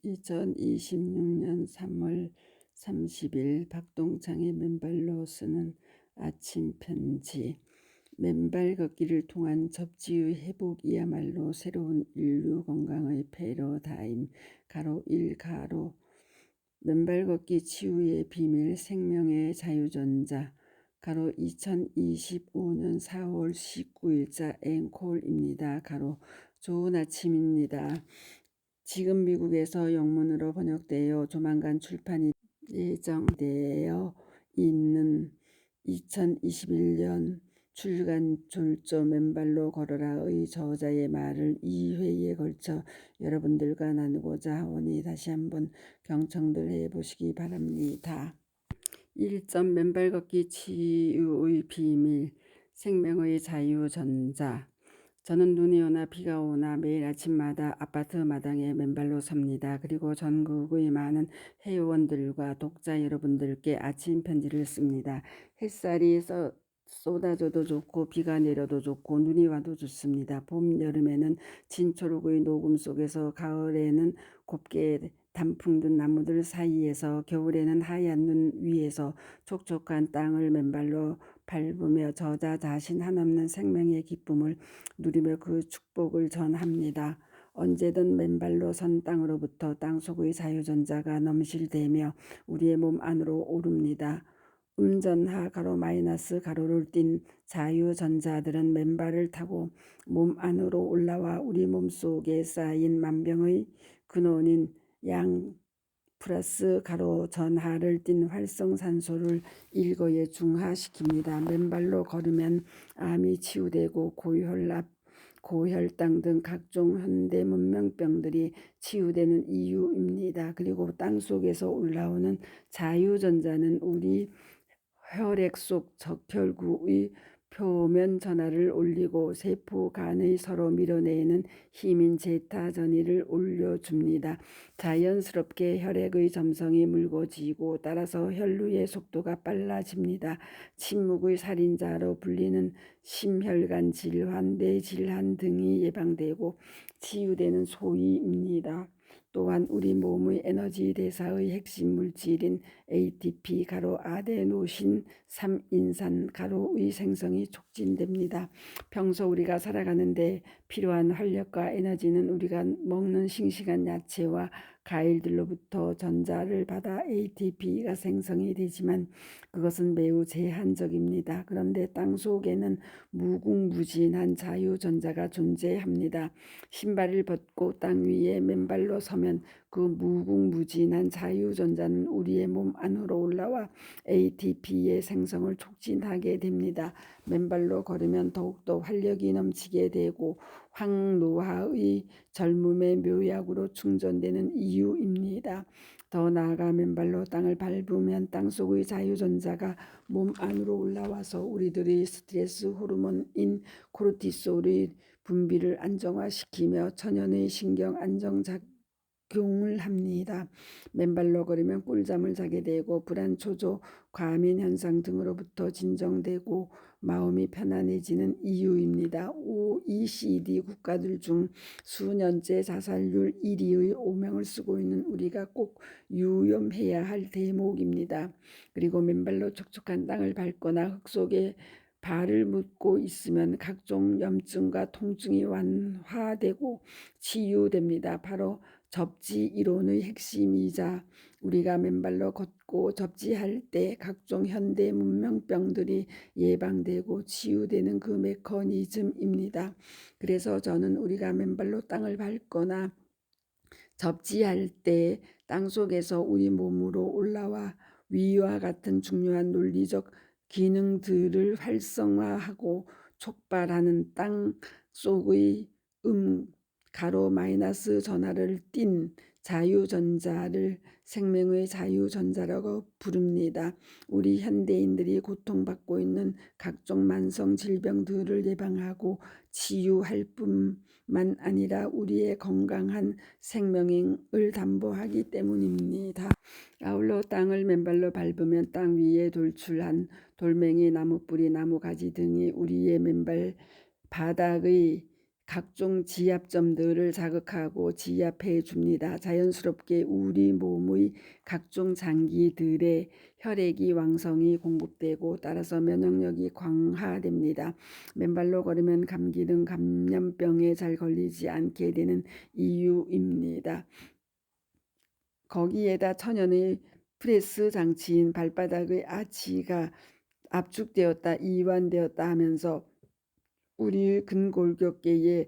2026년 3월 30일 박동창의 맨발로 쓰는 아침 편지. 맨발 걷기를 통한 접지의 회복이야말로 새로운 인류 건강의 패러다임. 가로 1 가로 맨발 걷기 치유의 비밀 생명의 자유전자. 가로 2025년 4월 19일자 앵콜입니다. 가로 좋은 아침입니다. 지금 미국에서 영문으로 번역되어 조만간 출판이 예정되어 있는 2021년 출간 졸조 맨발로 걸어라의 저자의 말을 2회에 걸쳐 여러분들과 나누고자 하오니 다시 한번 경청들 해보시기 바랍니다. 1점 맨발 걷기 치유의 비밀 생명의 자유전자. 저는 눈이 오나 비가 오나 매일 아침마다 아파트 마당에 맨발로 섭니다. 그리고 전국의 많은 회원들과 독자 여러분들께 아침 편지를 씁니다. 햇살이 쏟아져도 좋고 비가 내려도 좋고 눈이 와도 좋습니다. 봄, 여름에는 진초록의 녹음 속에서, 가을에는 곱게 단풍 든 나무들 사이에서, 겨울에는 하얀 눈 위에서 촉촉한 땅을 맨발로 밟으며 저자 자신 한없는 생명의 기쁨을 누리며 그 축복을 전합니다. 언제든 맨발로 선 땅으로부터 땅속의 자유전자가 넘실대며 우리의 몸 안으로 오릅니다. 음전하 가로 마이너스 가로를 띤 자유전자들은 맨발을 타고 몸 안으로 올라와 우리 몸속에 쌓인 만병의 근원인 양 플러스 가로 전하를 띤 활성산소를 일거에 중화시킵니다. 맨발로 걸으면 암이 치유되고 고혈압, 고혈당 등 각종 현대 문명병들이 치유되는 이유입니다. 그리고 땅속에서 올라오는 자유전자는 우리 혈액 속 적혈구의 표면 전하를 올리고 세포 간의 서로 밀어내는 힘인 제타 전이를 올려줍니다. 자연스럽게 혈액의 점성이 묽어지고 따라서 혈류의 속도가 빨라집니다. 침묵의 살인자로 불리는 심혈관 질환, 뇌질환 등이 예방되고 치유되는 소위입니다. 또한 우리 몸의 에너지 대사의 핵심 물질인 ATP 가로 아데노신 3인산 가로의 생성이 촉진됩니다. 평소 우리가 살아가는데 필요한 활력과 에너지는 우리가 먹는 싱싱한 야채와 과일들로부터 전자를 받아 ATP가 생성이 되지만 그것은 매우 제한적입니다. 그런데 땅속에는 무궁무진한 자유전자가 존재합니다. 신발을 벗고 땅 위에 맨발로 서면 그 무궁무진한 자유전자는 우리의 몸 안으로 올라와 ATP의 생성을 촉진하게 됩니다. 맨발로 걸으면 더욱더 활력이 넘치게 되고 황노화의 젊음의 묘약으로 충전되는 이유입니다. 더 나아가 맨발로 땅을 밟으면 땅속의 자유전자가 몸 안으로 올라와서 우리들의 스트레스 호르몬인 코르티솔의 분비를 안정화시키며 천연의 신경 안정작용을 합니다. 맨발로 걸으면 꿀잠을 자게 되고 불안, 초조, 과민 현상 등으로부터 진정되고 마음이 편안해지는 이유입니다. OECD 국가들 중 수년째 자살률 1위의 오명을 쓰고 있는 우리가 꼭 유념해야 할 대목입니다. 그리고 맨발로 촉촉한 땅을 밟거나 흙 속에 발을 묻고 있으면 각종 염증과 통증이 완화되고 치유됩니다. 바로 접지 이론의 핵심이자 우리가 맨발로 걷고 접지할 때 각종 현대 문명병들이 예방되고 치유되는 그 메커니즘입니다. 그래서 저는 우리가 맨발로 땅을 밟거나 접지할 때 땅속에서 우리 몸으로 올라와 위와 같은 중요한 논리적 기능들을 활성화하고 촉발하는 땅 속의 가로 마이너스 전하를 띤 자유전자를 생명의 자유전자라고 부릅니다. 우리 현대인들이 고통받고 있는 각종 만성 질병들을 예방하고 치유할 뿐만 아니라 우리의 건강한 생명을 담보하기 때문입니다. 아울러 땅을 맨발로 밟으면 땅 위에 돌출한 돌멩이, 나무뿌리, 나무가지 등이 우리의 맨발 바닥의 각종 지압점들을 자극하고 지압해 줍니다. 자연스럽게 우리 몸의 각종 장기들의 혈액이 왕성히 공급되고 따라서 면역력이 강화됩니다. 맨발로 걸으면 감기 등 감염병에 잘 걸리지 않게 되는 이유입니다. 거기에다 천연의 프레스 장치인 발바닥의 아치가 압축되었다, 이완되었다 하면서 우리 근골격계에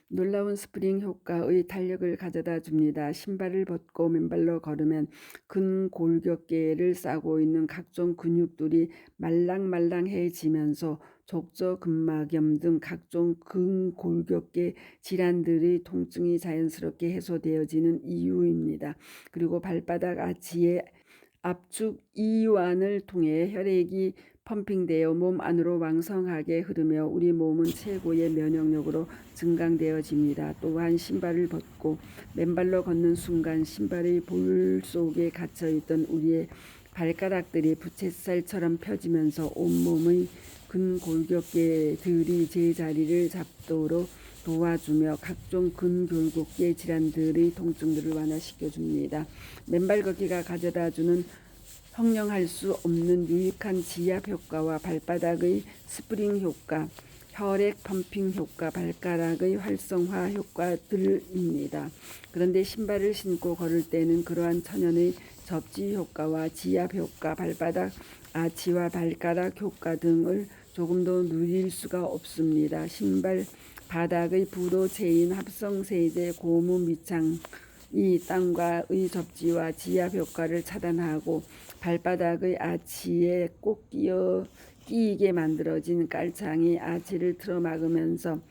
놀라운 스프링 효과의 탄력을 가져다 줍니다. 신발을 벗고 맨발로 걸으면 근골격계를 싸고 있는 각종 근육들이 말랑말랑해지면서 족저근막염 등 각종 근골격계 질환들의 통증이 자연스럽게 해소되어지는 이유입니다. 그리고 발바닥 아치의 압축 이완을 통해 혈액이 펌핑되어 몸 안으로 왕성하게 흐르며 우리 몸은 최고의 면역력으로 증강되어집니다. 또한 신발을 벗고 맨발로 걷는 순간 신발의 볼 속에 갇혀있던 우리의 발가락들이 부채살처럼 펴지면서 온몸의 근골격계들이 제자리를 잡도록 도와주며 각종 근골격계 질환들의 통증들을 완화시켜줍니다. 맨발 걷기가 가져다주는 형용할 수 없는 유익한 지압 효과와 발바닥의 스프링 효과, 혈액 펌핑 효과, 발가락의 활성화 효과들입니다. 그런데 신발을 신고 걸을 때는 그러한 천연의 접지 효과와 지압 효과, 발바닥 아치와 발가락 효과 등을 조금도 누릴 수가 없습니다. 신발 바닥의 부도체인 합성세제 고무 밑창 이 땅과의 접지와 지압 효과를 차단하고 발바닥의 아치에 꼭 끼이게 만들어진 깔창이 아치를 틀어막으면서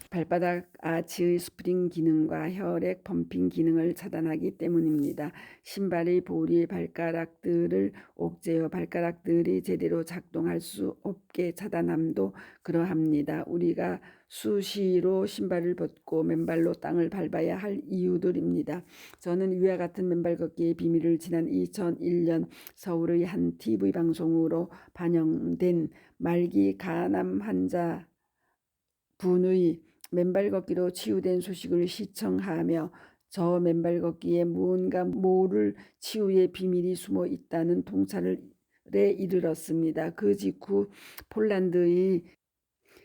발바닥 아치의 스프링 기능과 혈액 펌핑 기능을 차단하기 때문입니다. 신발의 볼이 발가락들을 옥죄어 발가락들이 제대로 작동할 수 없게 차단함도 그러합니다. 우리가 수시로 신발을 벗고 맨발로 땅을 밟아야 할 이유들입니다. 저는 위와 같은 맨발 걷기의 비밀을 지난 2001년 서울의 한 TV 방송으로 반영된 말기 간암 환자 분의 맨발 걷기로 치유된 소식을 시청하며 저 맨발 걷기에 무언가 모를 치유의 비밀이 숨어 있다는 통찰에 이르렀습니다. 그 직후 폴란드의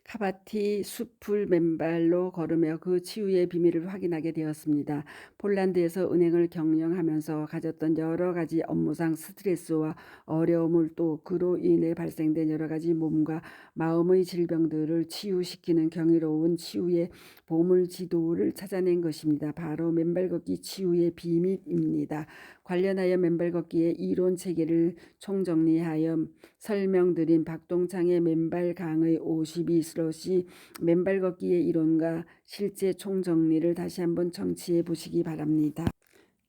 카바티 숲을 맨발로 걸으며 그 치유의 비밀을 확인하게 되었습니다. 폴란드에서 은행을 경영하면서 가졌던 여러 가지 업무상 스트레스와 어려움을 또 그로 인해 발생된 여러 가지 몸과 마음의 질병들을 치유시키는 경이로운 치유의 보물 지도를 찾아낸 것입니다. 바로 맨발 걷기 치유의 비밀입니다. 관련하여 맨발 걷기의 이론 체계를 총정리하여 설명드린 박동창의 맨발 강의 52/ 맨발 걷기의 이론과 실제 총정리를 다시 한번 청취해 보시기 바랍니다.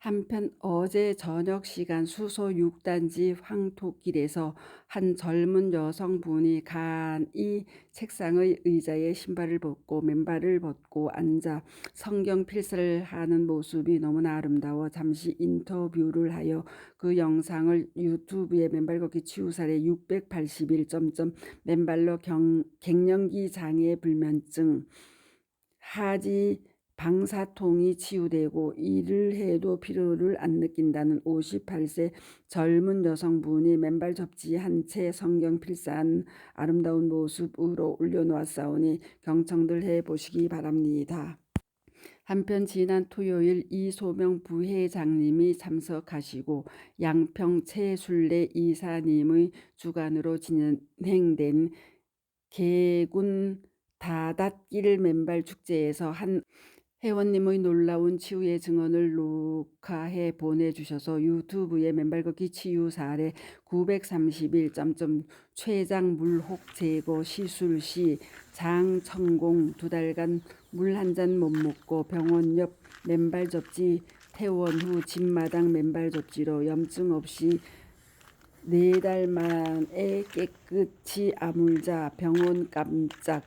한편 어제 저녁 시간 수소 6단지 황토길에서 한 젊은 여성분이 간이 책상의 의자에 신발을 벗고 맨발을 벗고 앉아 성경 필사를 하는 모습이 너무나 아름다워 잠시 인터뷰를 하여 그 영상을 유튜브에 맨발 걷기 치유 사례 681. 맨발로 갱년기 장애 불면증 하지 방사통이 치유되고 일을 해도 피로를 안 느낀다는 58세 젊은 여성분이 맨발 접지 한 채 성경 필사한 아름다운 모습으로 올려놓았사오니 경청들 해보시기 바랍니다. 한편 지난 토요일 이소명 부회장님이 참석하시고 양평 최순례 이사님의 주관으로 진행된 개군 다닷길 맨발 축제에서 한 회원님의 놀라운 치유의 증언을 녹화해 보내주셔서 유튜브에 맨발 걷기 치유 사례 931. 췌장 물혹 제거 시술 시 장 천공 2달간 물 한 잔 못 먹고 병원 옆 맨발 접지 퇴원 후 집마당 맨발 접지로 염증 없이 4달 만에 깨끗이 아물자 병원 깜짝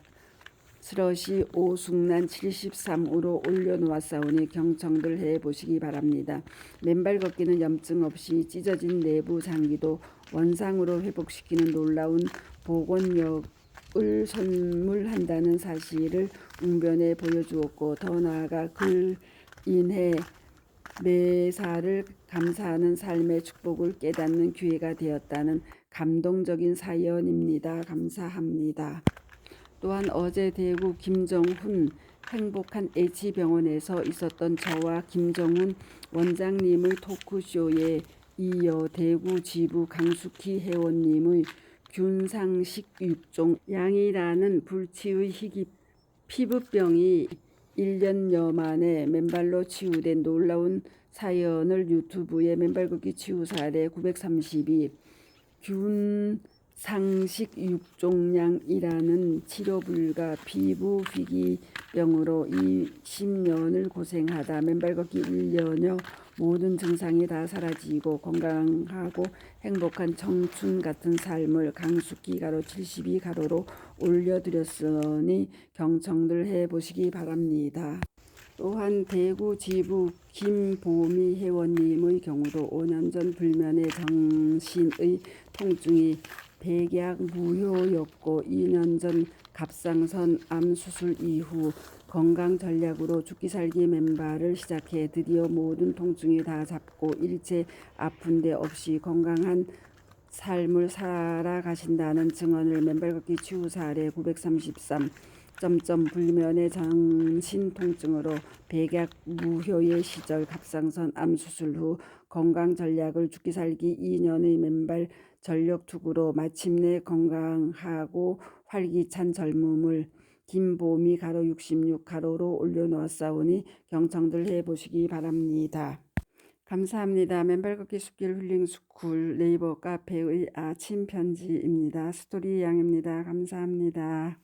스러시 오숙란 73으로 올려놓았사오니 경청들 해보시기 바랍니다. 맨발 걷기는 염증 없이 찢어진 내부 장기도 원상으로 회복시키는 놀라운 복원력 선물한다는 사실을 웅변에 보여주었고 더 나아가 그를 인해 매사를 감사하는 삶의 축복을 깨닫는 기회가 되었다는 감동적인 사연입니다. 감사합니다. 또한 어제 대구 김정훈 행복한 H병원에서 있었던 저와 김정훈 원장님의 토크쇼에 이어 대구 지부 강숙희 회원님의 균상식 육종 양이라는 불치의 희귀 피부병이 1년여 만에 맨발로 치유된 놀라운 사연을 유튜브에 맨발 걷기 치유 사례 932 균상식 육종양이라는 치료불가 피부 희귀병으로 20년을 고생하다 맨발 걷기 1년여 모든 증상이 다 사라지고 건강하고 행복한 청춘 같은 삶을 강숙희 가로 72 가로로 올려드렸으니 경청들 해보시기 바랍니다. 또한 대구 지부 김보미 회원님의 경우도 5년 전 불면의 정신의 통증이 백약 무효였고 2년 전 갑상선 암 수술 이후 건강 전략으로 죽기 살기 맨발을 시작해 드디어 모든 통증이 다 잡고 일체 아픈 데 없이 건강한 삶을 살아가신다는 증언을 맨발 걷기 치유 사례 933 불면의 정신 통증으로 백약 무효의 시절 갑상선 암 수술 후 건강 전략을 죽기 살기 2년의 맨발 전력 투구로 마침내 건강하고 활기찬 젊음을 김보미 가로 66 가로로 올려놓았사오니 경청들 해보시기 바랍니다. 감사합니다. 맨발 걷기 숲길 힐링 스쿨 네이버 카페의 아침 편지입니다. 스토리 양입니다. 감사합니다.